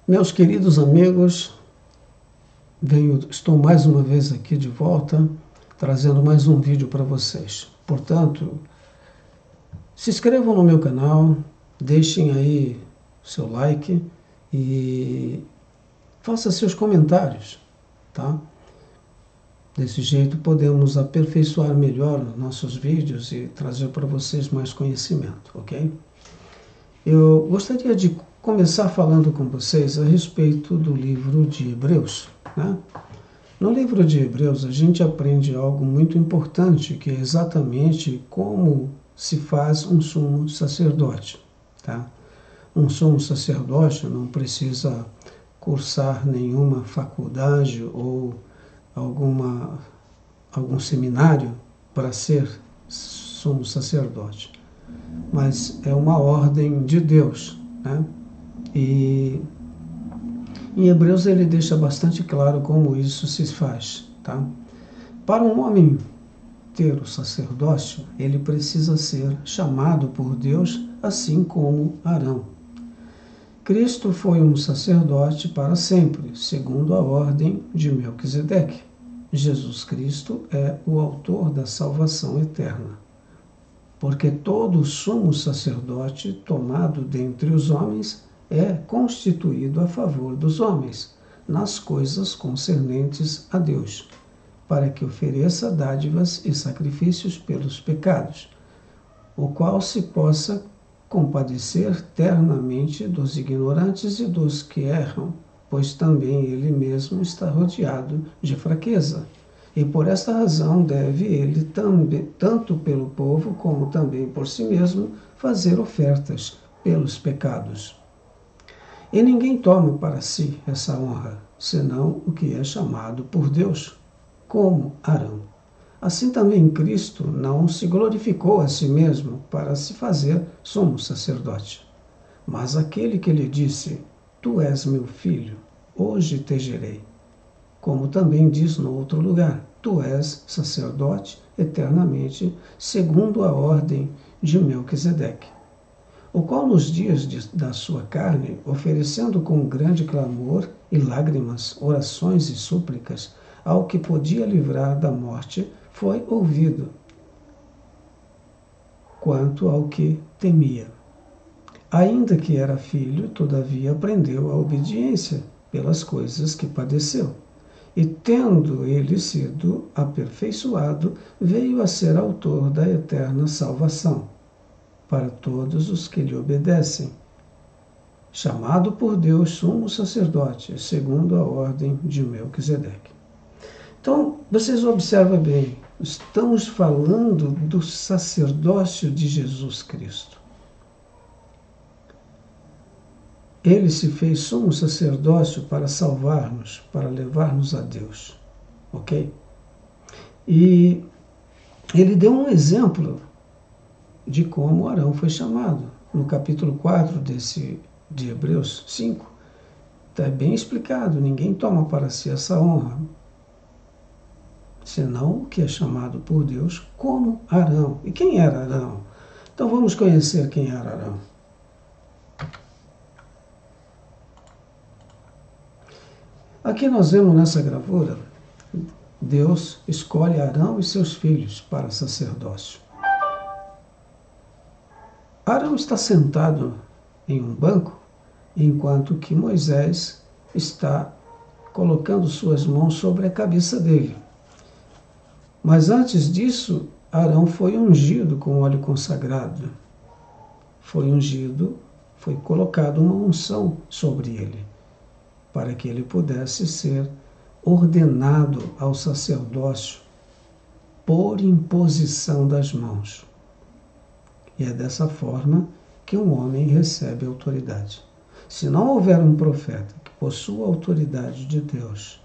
Meus queridos amigos, estou mais uma vez aqui de volta, trazendo mais um vídeo para vocês. Portanto, se inscrevam no meu canal, deixem aí seu like e façam seus comentários, tá? Desse jeito podemos aperfeiçoar melhor os nossos vídeos e trazer para vocês mais conhecimento, ok? Eu gostaria de começar falando com vocês a respeito do livro de Hebreus, né? No livro de Hebreus a gente aprende algo muito importante, que é exatamente como se faz um sumo sacerdote, tá? Um sumo sacerdote não precisa cursar nenhuma faculdade ou algum seminário para ser sumo sacerdote, mas é uma ordem de Deus, né? E em Hebreus ele deixa bastante claro como isso se faz, tá? Para um homem ter o sacerdócio, ele precisa ser chamado por Deus, assim como Arão. Cristo foi um sacerdote para sempre, segundo a ordem de Melquisedeque. Jesus Cristo é o autor da salvação eterna, porque todo sumo sacerdote tomado dentre os homens é constituído a favor dos homens, nas coisas concernentes a Deus, para que ofereça dádivas e sacrifícios pelos pecados, o qual se possa compadecer ternamente dos ignorantes e dos que erram, pois também ele mesmo está rodeado de fraqueza. E por esta razão deve ele também, tanto pelo povo como também por si mesmo, fazer ofertas pelos pecados. E ninguém toma para si essa honra, senão o que é chamado por Deus, como Arão. Assim também Cristo não se glorificou a si mesmo para se fazer sumo sacerdote. Mas aquele que lhe disse, tu és meu filho, hoje te gerei. Como também diz no outro lugar, tu és sacerdote eternamente, segundo a ordem de Melquisedeque, o qual nos dias da sua carne, oferecendo com grande clamor e lágrimas, orações e súplicas, ao que podia livrar da morte, foi ouvido, quanto ao que temia. Ainda que era filho, todavia aprendeu a obediência pelas coisas que padeceu. E tendo ele sido aperfeiçoado, veio a ser autor da eterna salvação para todos os que lhe obedecem, chamado por Deus sumo sacerdote, segundo a ordem de Melquisedeque. Então, vocês observam bem, estamos falando do sacerdócio de Jesus Cristo. Ele se fez sumo sacerdócio para salvar-nos, para levar-nos a Deus, ok? E ele deu um exemplo de como Arão foi chamado. No capítulo 4 de Hebreus 5, está bem explicado, ninguém toma para si essa honra, senão o que é chamado por Deus como Arão. E quem era Arão? Então vamos conhecer quem era Arão. Aqui nós vemos nessa gravura, Deus escolhe Arão e seus filhos para sacerdócio. Arão está sentado em um banco, enquanto que Moisés está colocando suas mãos sobre a cabeça dele. Mas antes disso, Arão foi ungido com óleo consagrado. Foi ungido, foi colocado uma unção sobre ele, para que ele pudesse ser ordenado ao sacerdócio por imposição das mãos. E é dessa forma que um homem recebe autoridade. Se não houver um profeta que possua a autoridade de Deus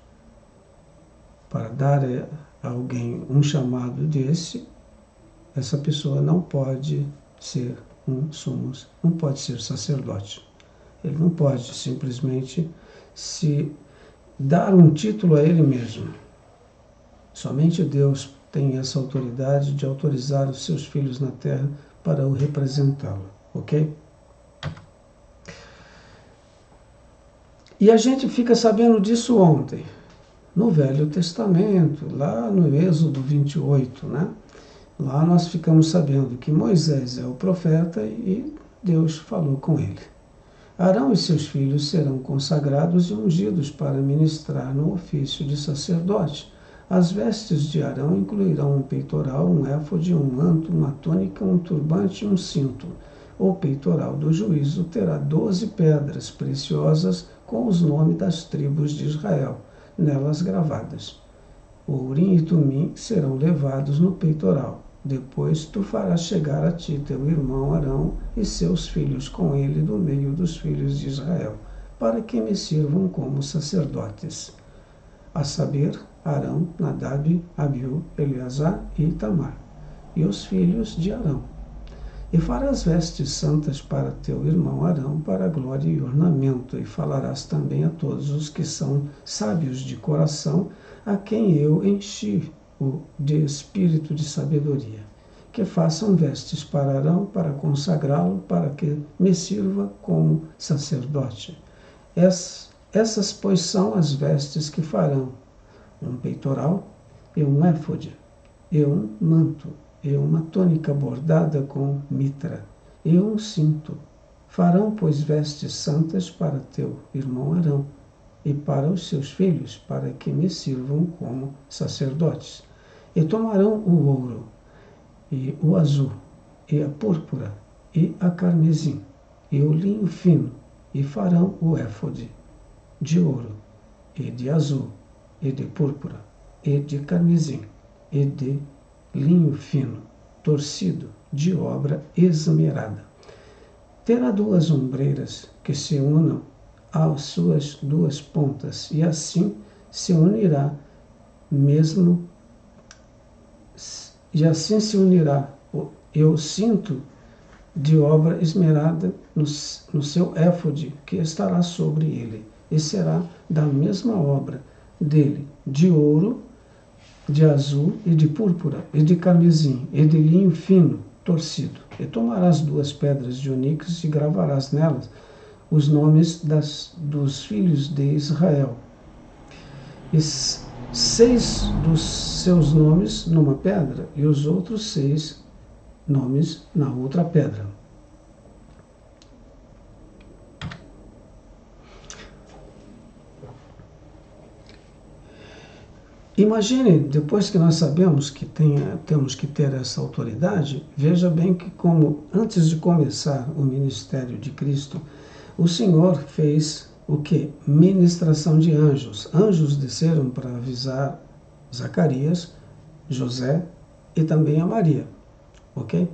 para dar a alguém um chamado desse, essa pessoa não pode ser não pode ser sacerdote. Ele não pode simplesmente se dar um título a ele mesmo. Somente Deus tem essa autoridade de autorizar os seus filhos na terra para o representá-lo, ok? E a gente fica sabendo disso ontem, no Velho Testamento, lá no Êxodo 28, né? Lá nós ficamos sabendo que Moisés é o profeta e Deus falou com ele. Arão e seus filhos serão consagrados e ungidos para ministrar no ofício de sacerdote. As vestes de Arão incluirão um peitoral, um éfode, um manto, uma túnica, um turbante e um cinto. O peitoral do juízo terá 12 pedras preciosas com os nomes das tribos de Israel, nelas gravadas. O Urim e Tumim serão levados no peitoral. Depois tu farás chegar a ti teu irmão Arão e seus filhos com ele do meio dos filhos de Israel, para que me sirvam como sacerdotes. A saber, Arão, Nadab, Abiú, Eleazar e Itamar, e os filhos de Arão. E farás vestes santas para teu irmão Arão, para glória e ornamento, e falarás também a todos os que são sábios de coração, a quem eu enchi de espírito de sabedoria, que façam vestes para Arão, para consagrá-lo, para que me sirva como sacerdote. Essas, pois, são as vestes que farão: um peitoral, e um éfode, e um manto, e uma túnica bordada com mitra, e um cinto. Farão, pois, vestes santas para teu irmão Arão, e para os seus filhos, para que me sirvam como sacerdotes. E tomarão o ouro, e o azul, e a púrpura, e a carmesim, e o linho fino, e farão o éfode de ouro, e de azul, e de púrpura, e de carmesim, e de linho fino, torcido, de obra esmerada. Terá 2 ombreiras que se unam às suas 2 pontas, e assim se unirá o cinto de obra esmerada no seu éfode que estará sobre ele, e será da mesma obra dele, de ouro, de azul e de púrpura, e de carmesim, e de linho fino, torcido. E tomarás 2 pedras de oníx e gravarás nelas os nomes dos filhos de Israel. E 6 dos seus nomes numa pedra, e os outros 6 nomes na outra pedra. Imagine, depois que nós sabemos que temos que ter essa autoridade, veja bem que como antes de começar o ministério de Cristo, o Senhor fez o quê? Ministração de anjos. Anjos desceram para avisar Zacarias, José e também a Maria, ok?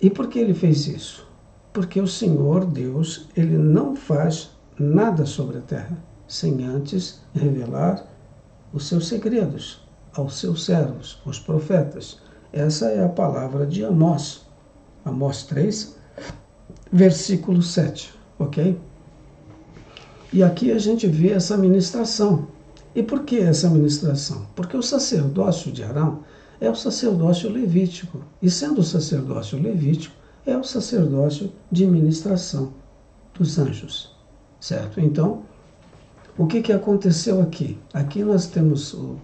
E por que ele fez isso? Porque o Senhor, Deus, ele não faz nada sobre a terra sem antes revelar os seus segredos aos seus servos, os profetas. Essa é a palavra de Amós. Amós 3, versículo 7, ok? E aqui a gente vê essa ministração. E por que essa ministração? Porque o sacerdócio de Arão é o sacerdócio levítico. E sendo o sacerdócio levítico, é o sacerdócio de ministração dos anjos, certo? Então, o que aconteceu aqui? Aqui nós temos o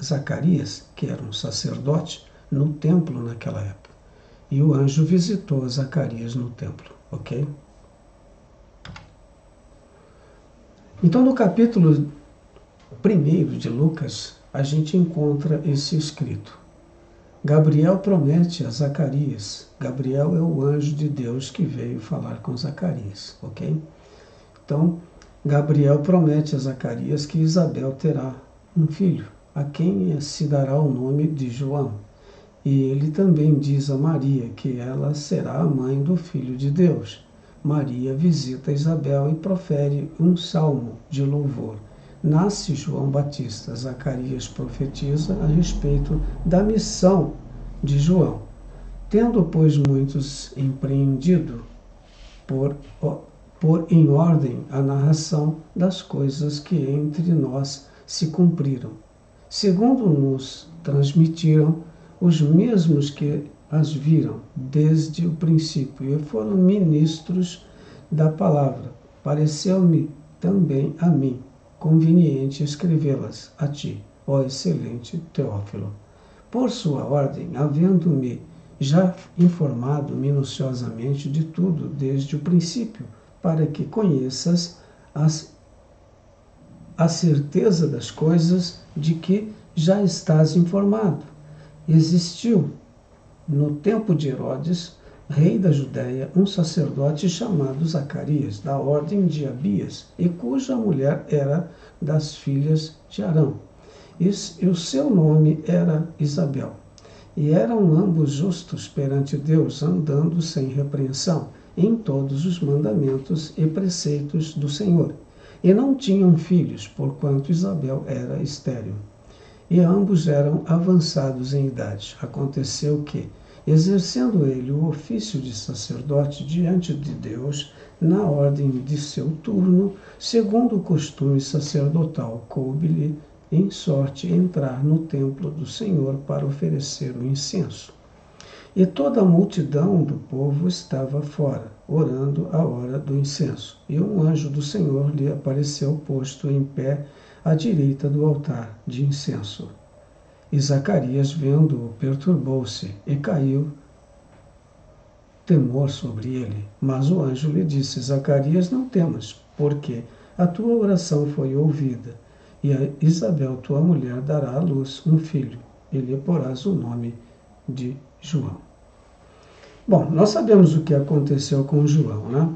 Zacarias, que era um sacerdote, no templo naquela época. E o anjo visitou Zacarias no templo, ok? Então, no capítulo 1 de Lucas, a gente encontra esse escrito. Gabriel promete a Zacarias. Gabriel é o anjo de Deus que veio falar com Zacarias, ok? Então, Gabriel promete a Zacarias que Isabel terá um filho, a quem se dará o nome de João. E ele também diz a Maria que ela será a mãe do Filho de Deus. Maria visita Isabel e profere um salmo de louvor. Nasce João Batista. Zacarias profetiza a respeito da missão de João. Tendo, pois, muitos empreendido por em ordem a narração das coisas que entre nós se cumpriram, segundo nos transmitiram os mesmos que as viram desde o princípio e foram ministros da palavra. pareceu-me também a mim conveniente escrevê-las a ti, ó excelente Teófilo, por sua ordem, havendo-me já informado minuciosamente de tudo desde o princípio, para que conheças a certeza das coisas de que já estás informado. Existiu, no tempo de Herodes, rei da Judéia, um sacerdote chamado Zacarias, da ordem de Abias, e cuja mulher era das filhas de Arão. E o seu nome era Isabel. E eram ambos justos perante Deus, andando sem repreensão em todos os mandamentos e preceitos do Senhor. E não tinham filhos, porquanto Isabel era estéril. E ambos eram avançados em idade. Aconteceu que, exercendo ele o ofício de sacerdote diante de Deus, na ordem de seu turno, segundo o costume sacerdotal, coube-lhe em sorte entrar no templo do Senhor para oferecer o incenso. E toda a multidão do povo estava fora, orando a hora do incenso. E um anjo do Senhor lhe apareceu posto em pé à direita do altar de incenso. E Zacarias, vendo-o, perturbou-se e caiu temor sobre ele. Mas o anjo lhe disse: Zacarias, não temas, porque a tua oração foi ouvida. E a Isabel, tua mulher, dará à luz um filho, e lhe porás o nome de João. Bom, nós sabemos o que aconteceu com João, né?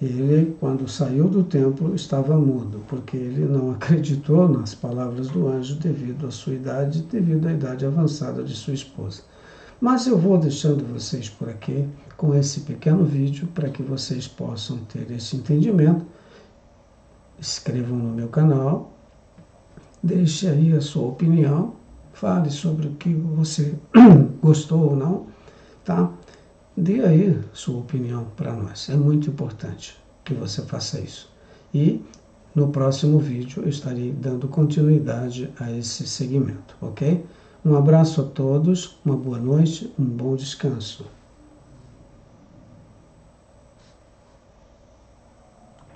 Ele, quando saiu do templo, estava mudo, porque ele não acreditou nas palavras do anjo devido à sua idade, devido à idade avançada de sua esposa. Mas eu vou deixando vocês por aqui com esse pequeno vídeo para que vocês possam ter esse entendimento. Inscrevam no meu canal, deixe aí a sua opinião, fale sobre o que você gostou ou não, tá? Dê aí sua opinião para nós, é muito importante que você faça isso. E no próximo vídeo eu estarei dando continuidade a esse segmento, ok? Um abraço a todos, uma boa noite, um bom descanso.